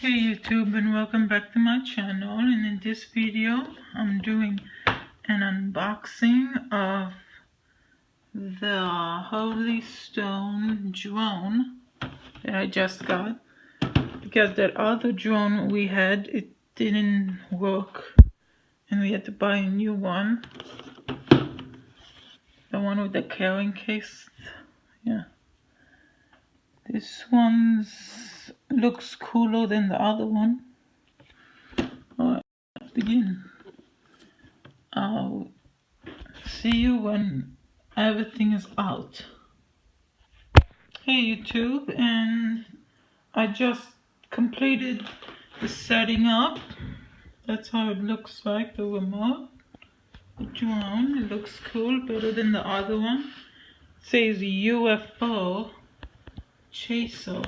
Hey YouTube, and welcome back to my channel. And in this video I'm doing an unboxing of the Holy Stone drone that I just got, because that other drone we had, it didn't work and we had to buy a new one, the one with the carrying case. Yeah, this one looks cooler than the other one. Alright, let's begin. I'll see you when everything is out. Hey YouTube, and I just completed the setting up. That's how it looks like, the remote, the drone. It looks cool, better than the other one. It says UFO chaser.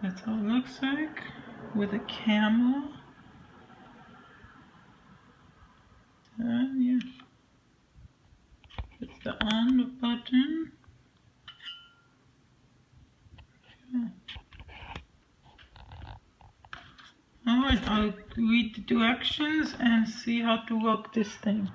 That's how it looks like, with a camera. And yeah, it's the on button. Yeah. Alright, I'll read the directions and see how to work this thing.